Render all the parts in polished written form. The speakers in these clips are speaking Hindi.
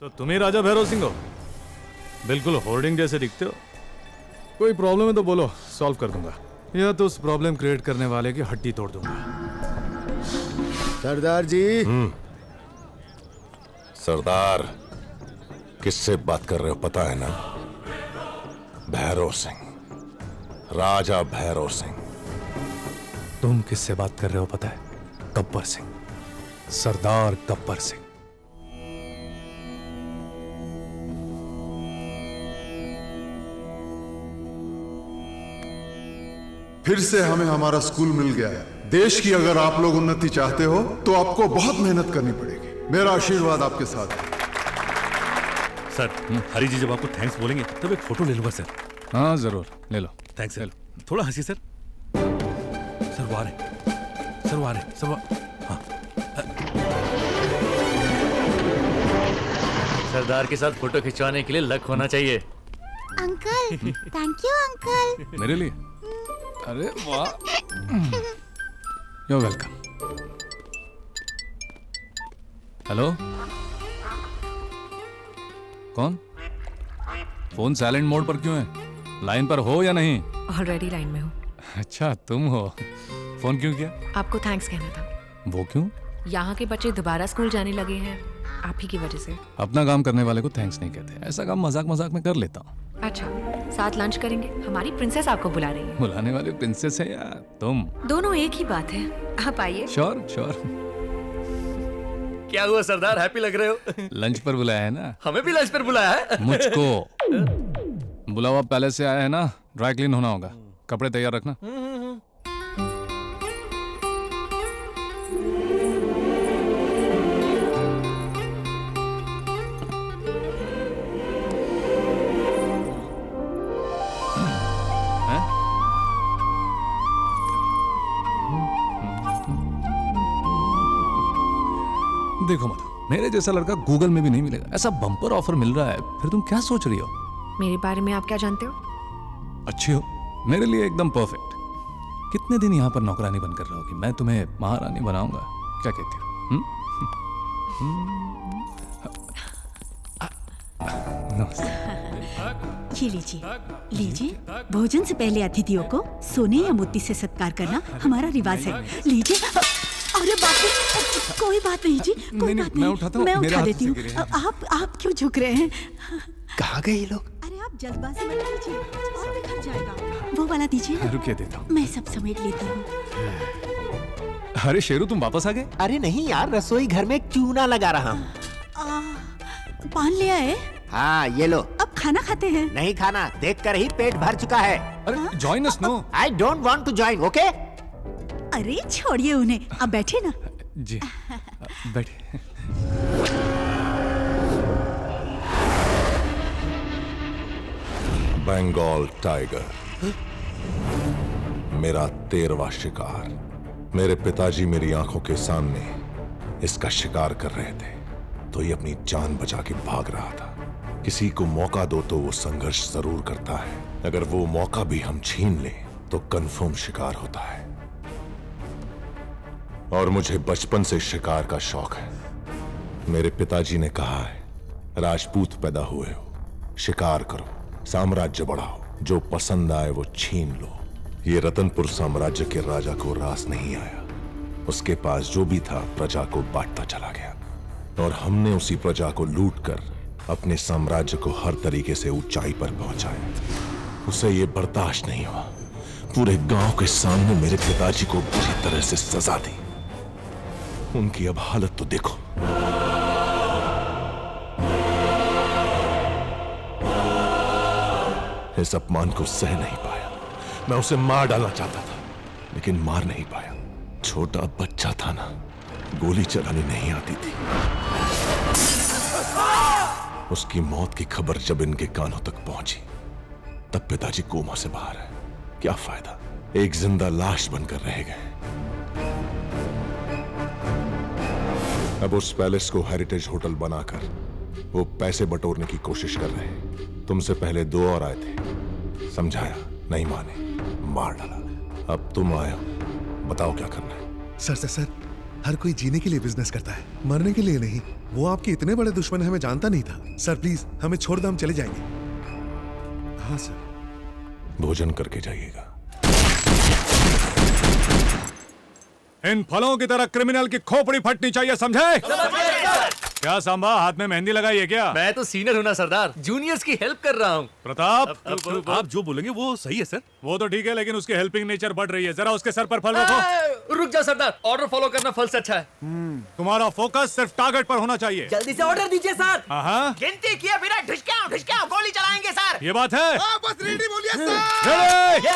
तो तुम ही राजा भैरव सिंह हो? बिल्कुल होर्डिंग जैसे दिखते हो। कोई प्रॉब्लम है तो बोलो, सॉल्व कर दूंगा, या तो उस प्रॉब्लम क्रिएट करने वाले की हड्डी तोड़ दूंगा। सरदार जी। सरदार किससे बात कर रहे हो पता है ना? भैरव सिंह, राजा भैरव सिंह। तुम किससे बात कर रहे हो पता है? गब्बर सिंह, सरदार गब्बर सिंह। फिर से हमें हमारा स्कूल मिल गया है। देश की अगर आप लोग उन्नति चाहते हो तो आपको बहुत मेहनत करनी पड़ेगी। मेरा आशीर्वाद आपके साथ है। सर, हरी जी जब आपको थैंक्स बोलेंगे तब एक फोटो ले लूंगा सर। हाँ जरूर ले लो। Thanks sir. थोड़ा हंसी सर। सर वो आ रहे, सर वो आ रहे, सर वो। हाँ। सरदार के साथ फोटो खिंचवाने के लिए लक होना चाहिए। Uncle, thank you uncle. मेरे लिए? अरे वाह, यू वेलकम। हेलो, कौन? फोन साइलेंट मोड पर क्यों है? लाइन पर हो या नहीं? ऑलरेडी लाइन में हूँ। अच्छा तुम हो। फोन क्यों किया? आपको थैंक्स कहना था। वो क्यों? यहाँ के बच्चे दोबारा स्कूल जाने लगे हैं आप ही की वजह से। अपना काम करने वाले को थैंक्स नहीं कहते। ऐसा काम मजाक मजाक में कर लेता हूँ। अच्छा, साथ लंच करेंगे? हमारी प्रिंसेस आपको बुला रही है। बुलाने वाली प्रिंसेस है या तुम? दोनों एक ही बात है, आप आइए। Sure sure. क्या हुआ सरदार, हैप्पी लग रहे हो? लंच पर बुलाया है ना? हमें भी लंच पर बुलाया है। मुझको बुलावा पैलेस से आया है ना, ड्राई क्लीन होना होगा, कपड़े तैयार रखना। देखो मत, मेरे जैसा लड़का गूगल में भी नहीं मिलेगा। ऐसा बम्पर ऑफर मिल रहा है, फिर तुम क्या सोच रही हो? मेरे बारे में आप क्या जानते हो? अच्छी हो, मेरे लिए एकदम परफेक्ट। कितने दिन यहाँ पर नौकरानी बनकर रहोगी? मैं तुम्हें महारानी बनाऊंगा। क्या कहती हो? ये लीजिए, लीजिए। भोजन से पहले अतिथियों को सोने या मोती से सत्कार करना हमारा रिवाज है। लीजिए। अरे बाप रे, कोई बात नहीं जी, कोई बात नहीं। मैं उठा देती हूँ। आप क्यों झुक रहे हैं? कहाँ गए ये लोग? अरे आप जल्दबाजी मत कीजिए, और बिखर जाएगा। वो वाला दीजिए ना। रुकिए देता हूँ। मैं सब समेट लेती हूँ। अरे शेरू, तुम वापस आ गए? अरे नहीं यार, रसोई घर में चूना लगा रहा हूँ। पान ले आए? हाँ ये लो। अब खाना खाते हैं? नहीं खाना, देखकर ही पेट भर चुका है। अरे join us no. I don't want to join, okay? अरे छोड़िए उन्हें, अब बैठे ना। जी बैठे। बंगाल टाइगर, मेरा 13वां शिकार। मेरे पिताजी मेरी आंखों के सामने इसका शिकार कर रहे थे, तो ये अपनी जान बचा के भाग रहा था। किसी को मौका दो तो वो संघर्ष जरूर करता है, अगर वो मौका भी हम छीन लें तो कंफर्म शिकार होता है। और मुझे बचपन से शिकार का शौक है। मेरे पिताजी ने कहा है, राजपूत पैदा हुए हो, शिकार करो, साम्राज्य बढ़ाओ, जो पसंद आए वो छीन लो। ये रतनपुर साम्राज्य के राजा को रास नहीं आया। उसके पास जो भी था प्रजा को बांटता चला गया, और हमने उसी प्रजा को लूटकर अपने साम्राज्य को हर तरीके से ऊंचाई पर पहुंचाया। उसे ये बर्दाश्त नहीं हुआ, पूरे गांव के सामने मेरे पिताजी को बुरी तरह से सजा दी। उनकी अब हालत तो देखो। इस अपमान को सह नहीं पाया। मैं उसे मार डालना चाहता था, लेकिन मार नहीं पाया। छोटा बच्चा था ना, गोली चलानी नहीं आती थी। उसकी मौत की खबर जब इनके कानों तक पहुंची, तब पिताजी कोमा से बाहर है। क्या फायदा, एक जिंदा लाश बनकर रह गए। अब उस पैलेस को हेरिटेज होटल बनाकर वो पैसे बटोरने की कोशिश कर रहे हैं। तुमसे पहले 2 और आए थे, समझाया, नहीं माने, मार डाला। अब तुम आए हो, बताओ क्या करना है? सर हर कोई जीने के लिए बिजनेस करता है, मरने के लिए नहीं। वो आपके इतने बड़े दुश्मन है, हमें जानता नहीं था। सर प्लीज हमें छोड़ दो, हम चले जाएंगे। हाँ सर। भोजन करके जाइएगा। इन फलों की तरह क्रिमिनल की खोपड़ी फटनी चाहिए, समझे? क्या सांबा, हाथ में मेहंदी लगाई है क्या? मैं तो सीनियर हूँ ना सरदार, जूनियर्स की हेल्प कर रहा हूँ। प्रताप, आप जो बोलेंगे वो सही है सर। वो तो ठीक है, लेकिन उसकी हेल्पिंग नेचर बढ़ रही है। जरा उसके सर पर फल रखो। रुक जाओ सरदार, ऑर्डर फॉलो करना फल से अच्छा है। तुम्हारा फोकस सिर्फ टारगेट पर होना चाहिए। जल्दी से ऑर्डर दीजिए सर। हाँ, गिनती किए बिना ढिशक्याओ गोली चलाएंगे सर। ये बात है। बस रेडी बोलिए सर। रेडी?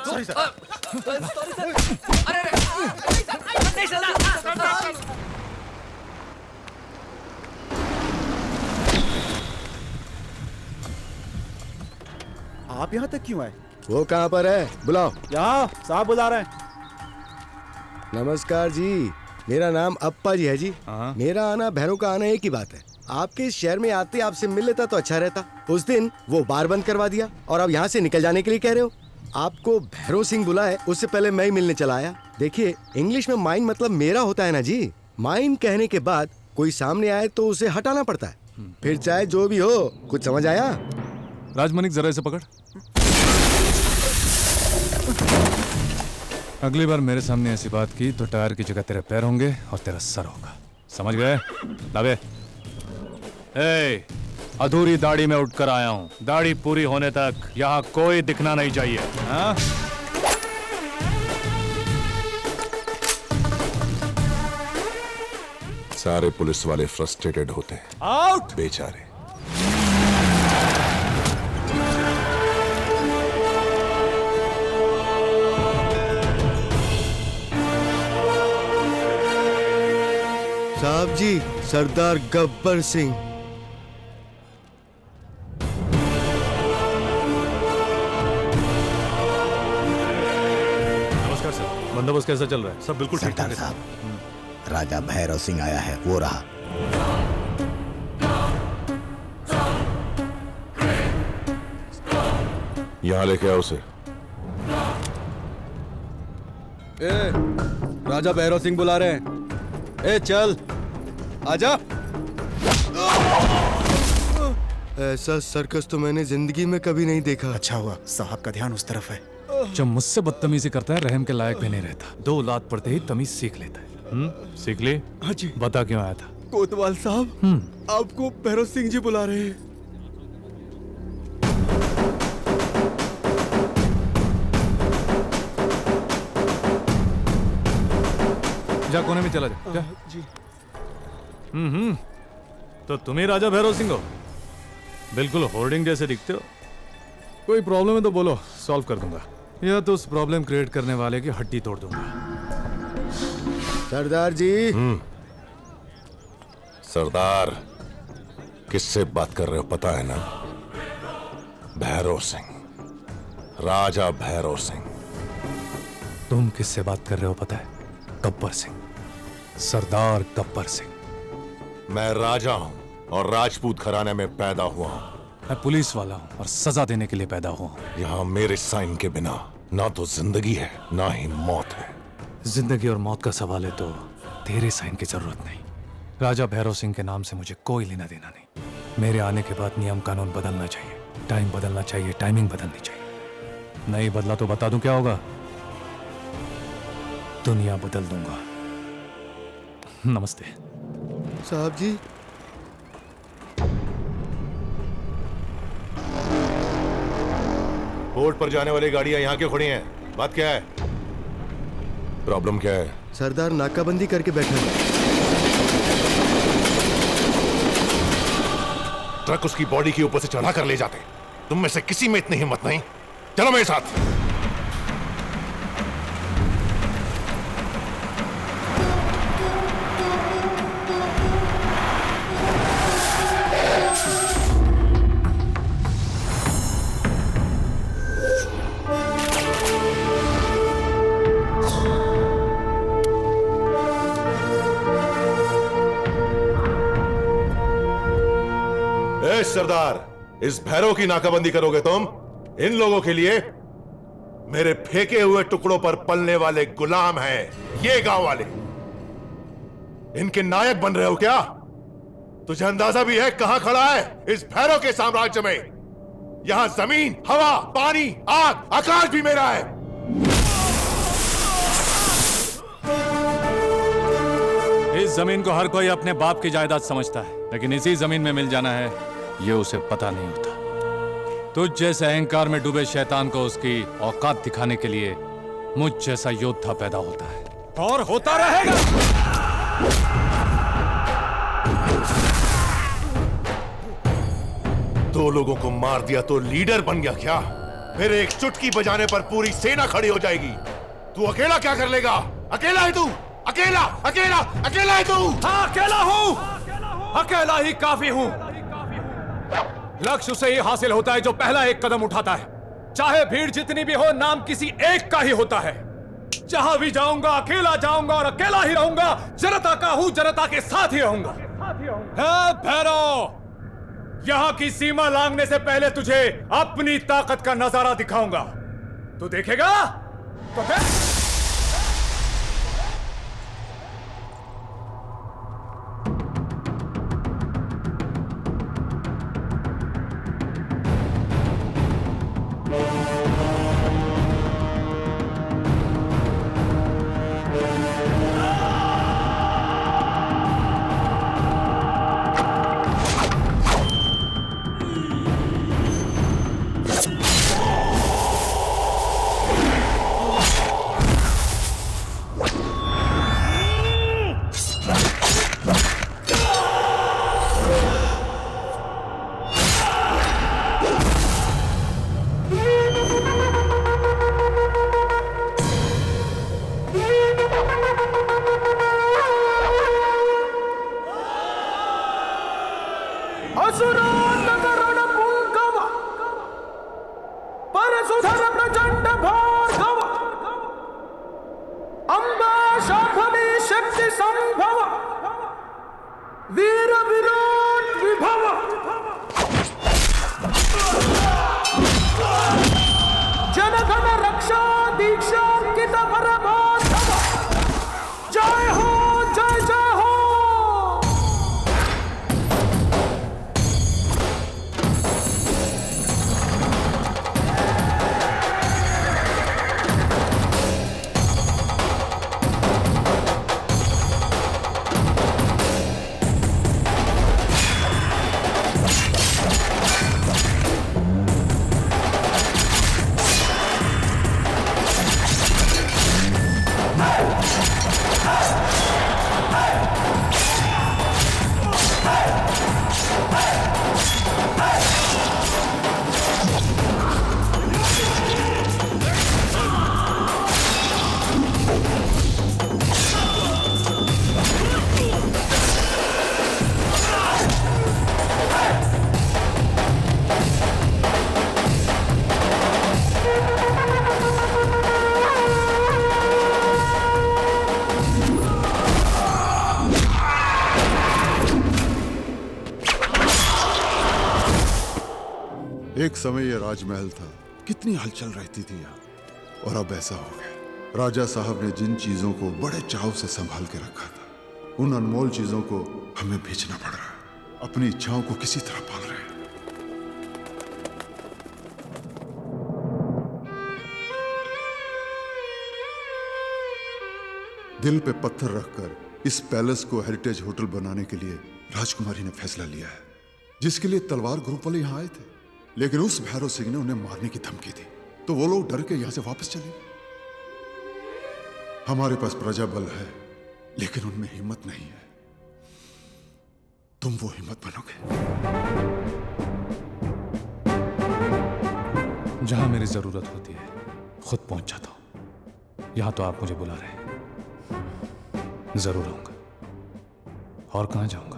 Sorry sir. अरे नहीं सरदार। आप यहाँ तक क्यों आए? वो कहाँ पर है, बुलाओ। यहाँ साहब बुला रहे हैं। नमस्कार जी, मेरा नाम अप्पा जी है जी। मेरा आना भैरव का आना एक ही बात है। आपके इस शहर में आते आपसे मिल लेता तो अच्छा रहता। उस दिन वो बार बंद करवा दिया और अब यहाँ से निकल जाने के लिए कह रहे हो। आपको भैरव सिंह बुलाए उससे पहले मैं ही मिलने चला आया। देखिए, इंग्लिश में माइन मतलब मेरा होता है ना जी। माइन कहने के बाद कोई सामने आए तो उसे हटाना पड़ता है, फिर चाहे जो भी हो। कुछ समझ आया? राजमणिक, जरा इसे पकड़। अगली बार मेरे सामने ऐसी बात की तो टायर की जगह तेरे पैर होंगे और तेरा सर होगा, समझ गए? लावे। ए, अधूरी दाढ़ी में उठकर आया हूँ। दाढ़ी पूरी होने तक यहाँ कोई दिखना नहीं चाहिए। हाँ? सारे पुलिस वाले फ्रस्ट्रेटेड होते हैं। आउट! बेचारे। साहब जी, सरदार गब्बर सिंह। नमस्कार सर, बंदोबस्त कैसा चल रहा है? सब बिल्कुल ठीक ठाक है। राजा भैरव सिंह आया है, वो रहा। यहाँ लेके आओ उसे। राजा भैरव सिंह बुला रहे हैं। ए चल, आजा। ऐसा सर्कस तो मैंने जिंदगी में कभी नहीं देखा। अच्छा हुआ साहब का ध्यान उस तरफ है। जब मुझसे बदतमीजी करता है, रहम के लायक भी नहीं रहता। 2 लात पड़ते ही तमीज सीख लेता है। सीख ली? हाँ जी। बता क्यों आया था? कोतवाल साहब, आपको भैरव सिंह जी बुला रहे हैं। जा, कोने में चला जा। जी। तो तुम ही राजा भैरव सिंह हो? बिल्कुल होर्डिंग जैसे दिखते हो। कोई प्रॉब्लम है तो बोलो, सॉल्व कर दूंगा, या तो उस प्रॉब्लम क्रिएट करने वाले की हड्डी तोड़ दूंगा। सरदार जी। सरदार, किससे बात कर रहे हो पता है ना? भैरव सिंह, राजा भैरव सिंह। तुम किससे बात कर रहे हो पता है? गब्बर सिंह, सरदार गब्बर सिंह। मैं राजा हूं और राजपूत घराने में पैदा हुआ हूं। मैं पुलिस वाला हूं और सजा देने के लिए पैदा हुआ हूं। यहाँ मेरे साइन के बिना ना तो जिंदगी है ना ही मौत है। जिंदगी और मौत का सवाल है तो तेरे साइन की जरूरत नहीं। राजा भैरव सिंह के नाम से मुझे कोई लेना देना नहीं। मेरे आने के बाद नियम कानून बदलना चाहिए, टाइम बदलना चाहिए, टाइमिंग बदलनी चाहिए। नहीं बदला तो बता दूं क्या होगा? दुनिया बदल दूंगा। नमस्ते साहब जी। कोर्ट पर जाने वाली गाड़ियां यहाँ क्यों खड़ी हैं? बात क्या है? प्रॉब्लम क्या है? सरदार नाकाबंदी करके बैठे हैं। ट्रक उसकी बॉडी के ऊपर से चढ़ा कर ले जाते। तुम में से किसी में इतनी हिम्मत नहीं? चलो मेरे साथ। सरदार, इस भैरव की नाकाबंदी करोगे तुम? इन लोगों के लिए मेरे फेंके हुए टुकड़ों पर पलने वाले गुलाम हैं ये गांव वाले। इनके नायक बन रहे हो क्या? तुझे अंदाजा भी है कहां खड़ा है इस भैरव के साम्राज्य में? यहां जमीन, हवा, पानी, आग, आकाश भी मेरा है। इस जमीन को हर कोई अपने बाप की जायदाद समझता है, लेकिन इसी जमीन में मिल जाना है ये उसे पता नहीं होता। तुझ जैसे अहंकार में डूबे शैतान को उसकी औकात दिखाने के लिए मुझ जैसा योद्धा पैदा होता है और होता रहेगा। दो लोगों को मार दिया तो लीडर बन गया क्या? मेरे एक चुटकी बजाने पर पूरी सेना खड़ी हो जाएगी। तू अकेला क्या कर लेगा? अकेला है तू? अकेला अकेला अकेला है तू? हाँ, अकेला हूं, अकेला ही काफी हूं। लक्ष्य उसे ही हासिल होता है जो पहला एक कदम उठाता है। चाहे भीड़ जितनी भी हो, नाम किसी एक का ही होता है। जहां भी जाऊंगा अकेला जाऊंगा और अकेला ही रहूंगा। जनता का हूं, जनता के साथ ही रहूंगा। भैरव, यहां की सीमा लांघने से पहले तुझे अपनी ताकत का नजारा दिखाऊंगा। तू देखेगा तो देख। एक समय यह राजमहल था, कितनी हलचल रहती थी यहाँ। और अब ऐसा हो गया। राजा साहब ने जिन चीजों को बड़े चाव से संभाल के रखा था, उन अनमोल चीजों को हमें बेचना पड़ रहा है। अपनी इच्छाओं को किसी तरह पाल रहे हैं। दिल पे पत्थर रखकर इस पैलेस को हेरिटेज होटल बनाने के लिए राजकुमारी ने फैसला लिया है, जिसके लिए तलवार ग्रुप वाले यहाँ आए थे। लेकिन उस भैरव सिंह ने उन्हें मारने की धमकी दी, तो वो लोग डर के यहां से वापस चले। हमारे पास प्रजा बल है, लेकिन उनमें हिम्मत नहीं है। तुम वो हिम्मत बनोगे? जहां मेरी जरूरत होती है खुद पहुंच जाता हूं। यहां तो आप मुझे बुला रहे हैं, जरूर आऊंगा। और कहां जाऊंगा?